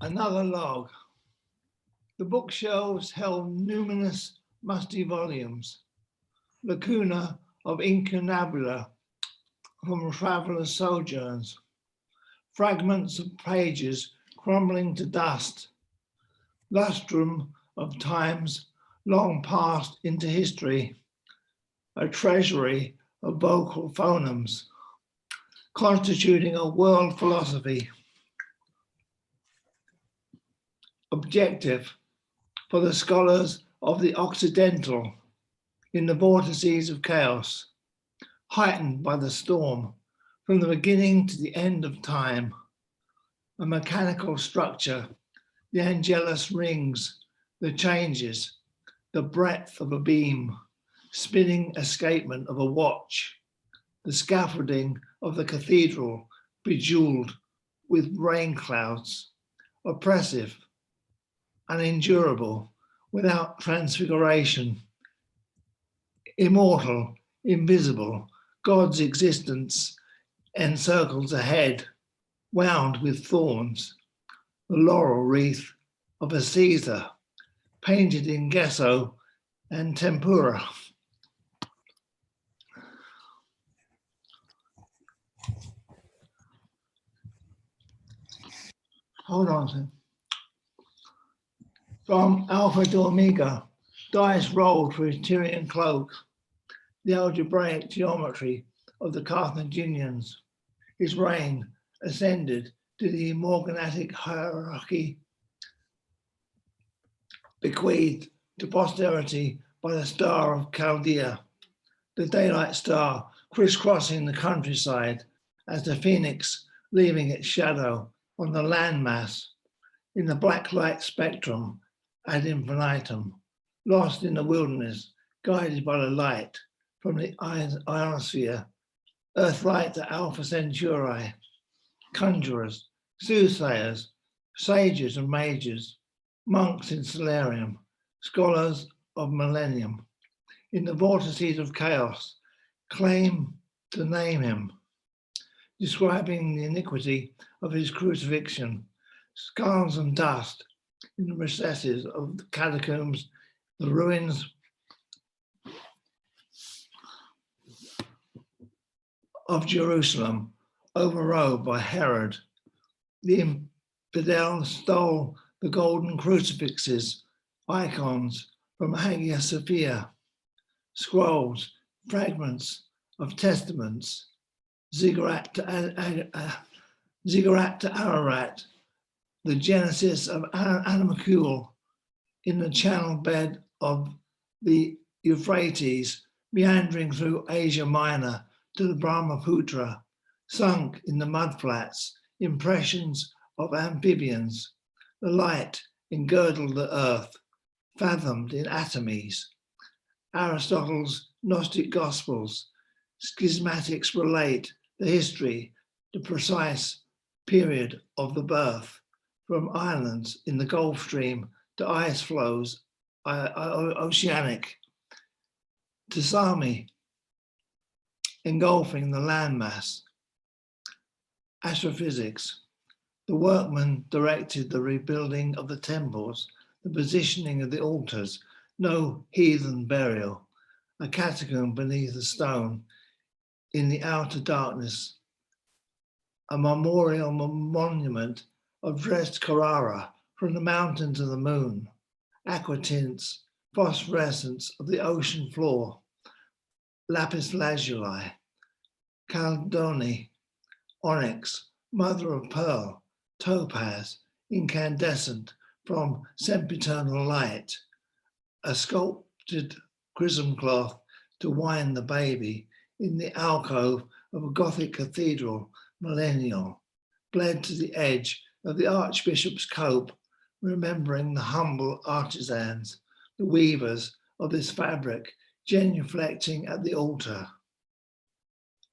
Another log. The bookshelves held numerous musty volumes, lacuna of incunabula from travellers' sojourns, fragments of pages crumbling to dust, lustrum of times long passed into history, a treasury of vocal phonums, constituting a world philosophy, objective for the scholars of the Occidental in the vortices of chaos, heightened by the storm from the beginning to the end of time, a mechanical structure, the angelus rings, the changes, the breadth of a beam, spinning escapement of a watch, the scaffolding of the cathedral bejeweled with rain clouds, oppressive, unendurable, without transfiguration, immortal, invisible, God's existence encircles ahead, wound with thorns, the laurel wreath of a Caesar, painted in gesso and tempera. Hold on a second. From Alpha to Omega, dice rolled for his Tyrian cloak, the algebraic geometry of the Carthaginians. His reign ascended to the morganatic hierarchy bequeathed to posterity by the Star of Chaldea, the daylight star crisscrossing the countryside as the phoenix leaving its shadow on the landmass in the black light spectrum ad infinitum, lost in the wilderness, guided by the light from the ionosphere, Earthlight to Alpha Centauri, conjurers, soothsayers, sages and mages, monks in solarium, scholars of millennium, in the vortices of chaos, claim to name him, describing the iniquity of his crucifixion, skulls and dust in the recesses of the catacombs, the ruins of Jerusalem, overrode by Herod. The infidel stole the golden crucifixes, icons from Hagia Sophia, scrolls, fragments of testaments, ziggurat to Ararat, the genesis of animalcule in the channel bed of the Euphrates, meandering through Asia Minor to the Brahmaputra, sunk in the mudflats, impressions of amphibians, the light engirdled the earth, fathomed in atomies. Aristotle's Gnostic Gospels, schismatics relate the history, the precise period of the birth, from islands in the Gulf Stream to ice flows, oceanic, to Sami, engulfing the landmass. Astrophysics. The workmen directed the rebuilding of the temples, the positioning of the altars, no heathen burial, a catacomb beneath a stone, in the outer darkness, a memorial monument of dressed Carrara from the mountain to the moon, aquatints, phosphorescence of the ocean floor, lapis lazuli, caldoni, onyx, mother of pearl, topaz, incandescent from sempiternal light, a sculpted chrism cloth to wind the baby in the alcove of a Gothic cathedral, millennial, bled to the edge of the Archbishop's cope, remembering the humble artisans, the weavers of this fabric, genuflecting at the altar.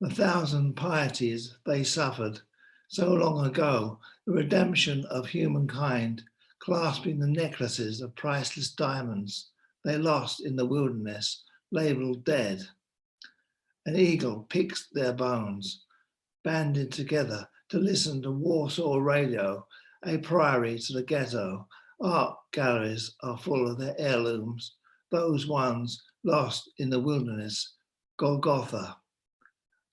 The thousand pieties they suffered so long ago, the redemption of humankind, clasping the necklaces of priceless diamonds they lost in the wilderness, labeled dead. An eagle picks their bones, banded together to listen to Warsaw radio a priory to the ghetto. Art galleries are full of their heirlooms, those ones lost in the wilderness, Golgotha,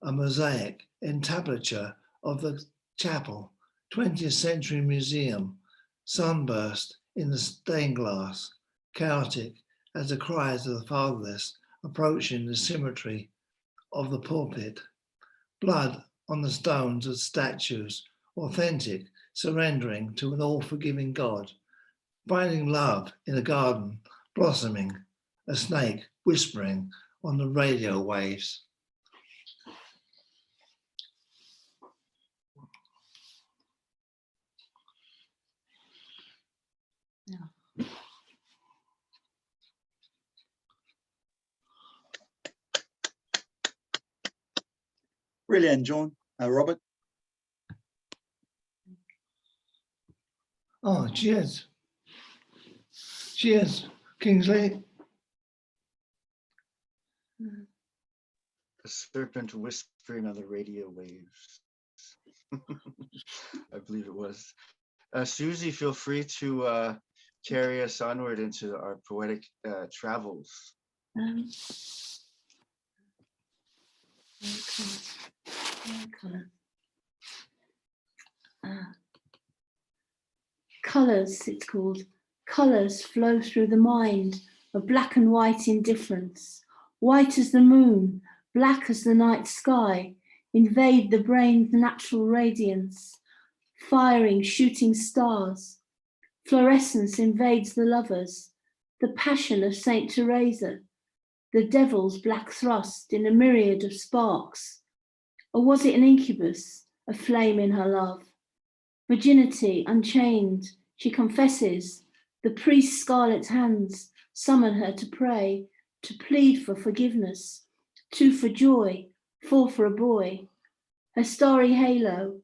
a mosaic entablature of the chapel, 20th century museum, sunburst in the stained glass, chaotic as the cries of the fatherless approaching the symmetry of the pulpit, blood on the stones of statues, authentic, surrendering to an all-forgiving God, finding love in a garden, blossoming, a snake whispering on the radio waves. Yeah. Brilliant, John. Robert? Oh, cheers. Cheers, Kingsley. The serpent whispering on the radio waves. I believe it was. Susie, feel free to carry us onward into our poetic travels. Colours, it's called. Colours flow through the mind of black and white indifference. White as the moon, black as the night sky, invade the brain's natural radiance. Firing, shooting stars. Fluorescence invades the lovers. The passion of Saint Teresa. The devil's black thrust in a myriad of sparks. Or was it an incubus, a flame in her love? Virginity unchained, she confesses. The priest's scarlet hands summon her to pray, to plead for forgiveness, 2 for joy, 4 for a boy. Her starry halo,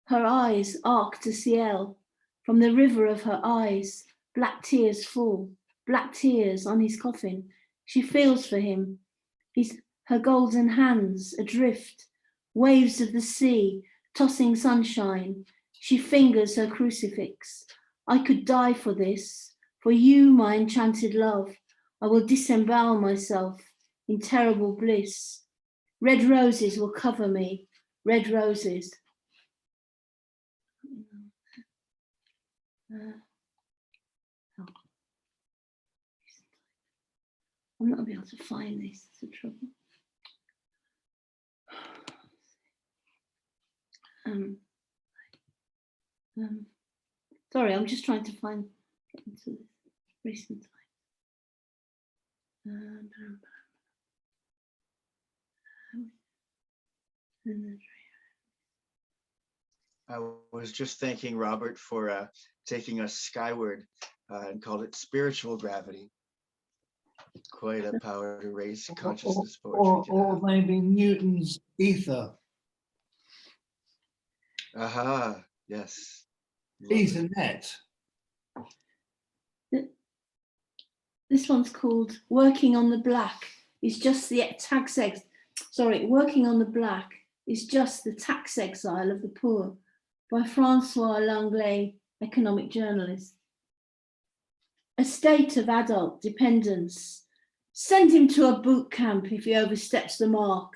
her eyes arc to ciel. From the river of her eyes, black tears fall, black tears on his coffin. She feels for him, her golden hands adrift, waves of the sea, tossing sunshine. She fingers her crucifix. I could die for this, for you, my enchanted love. I will disembowel myself in terrible bliss. Red roses will cover me, red roses. I'm not going to be able to find this, it's a trouble. Sorry, I'm just trying to get into this recent time. I was just thanking Robert for taking us skyward and called it spiritual gravity. Quite a power to raise consciousness poetry. Or maybe Newton's ether. Aha, yes. Ethernet. This one's called Working on the Black. It's just the Working on the Black is just the tax exile of the poor, by Francois Langlais, economic journalist. A state of adult dependence. Send him to a boot camp if he oversteps the mark.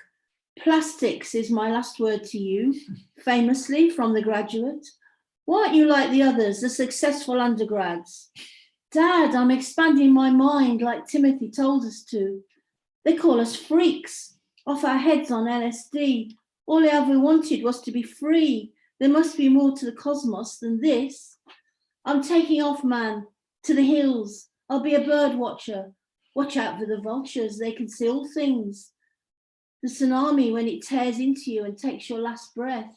Plastics is my last word to you, famously from The Graduate. Why aren't you like the others, the successful undergrads? Dad, I'm expanding my mind like Timothy told us to. They call us freaks, off our heads on LSD. All I ever wanted was to be free. There must be more to the cosmos than this. I'm taking off, man, to the hills. I'll be a bird watcher. Watch out for the vultures, they can see all things. The tsunami when it tears into you and takes your last breath.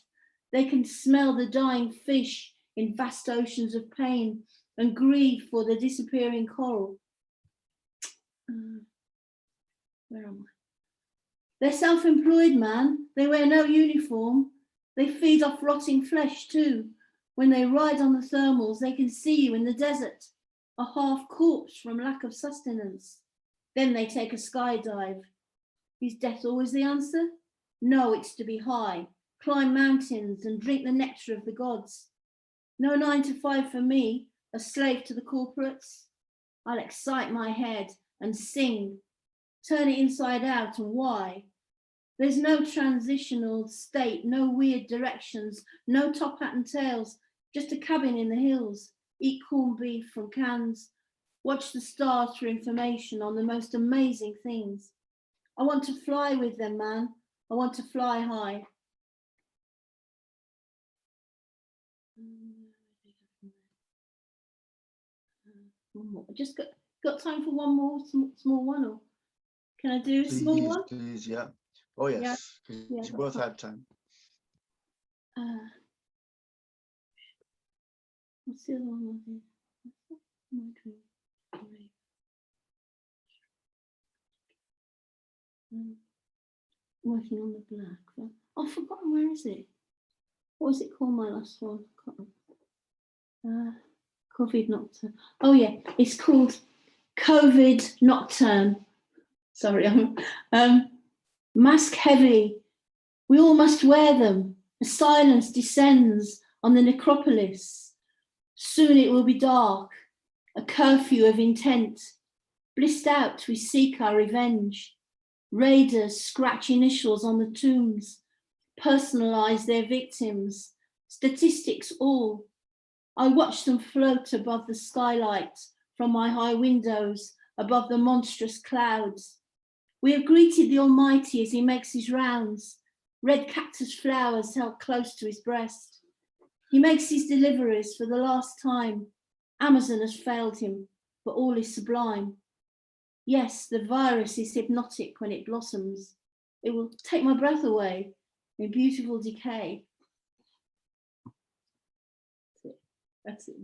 They can smell the dying fish in vast oceans of pain and grieve for the disappearing coral. Where am I? They're self-employed, man. They wear no uniform. They feed off rotting flesh too. When they ride on the thermals, they can see you in the desert, a half corpse from lack of sustenance. Then they take a skydive. Is death always the answer? No, it's to be high, climb mountains and drink the nectar of the gods. No 9 to 5 for me, a slave to the corporates. I'll excite my head and sing, turn it inside out, and why? There's no transitional state, no weird directions, no top hat and tails, just a cabin in the hills, eat corned beef from cans, watch the stars for information on the most amazing things. I want to fly with them, man. I want to fly high. One more. I just got time for one more small one, or can I do a small Please, one? please, yeah. Oh yes, 'cause Yeah, you both had time. What's the other one I did? Working on the black. I've forgotten, where is it? What was it called, my last one? COVID Nocturne. Oh yeah, it's called COVID Nocturne. Sorry, mask heavy. We all must wear them. A silence descends on the necropolis. Soon it will be dark, a curfew of intent. Blissed out, we seek our revenge. Raiders scratch initials on the tombs, personalize their victims, statistics all. I watch them float above the skylight from my high windows, above the monstrous clouds. We have greeted the Almighty as he makes his rounds, red cactus flowers held close to his breast. He makes his deliveries for the last time. Amazon has failed him, but all is sublime. Yes, the virus is hypnotic when it blossoms. It will take my breath away in beautiful decay. That's it.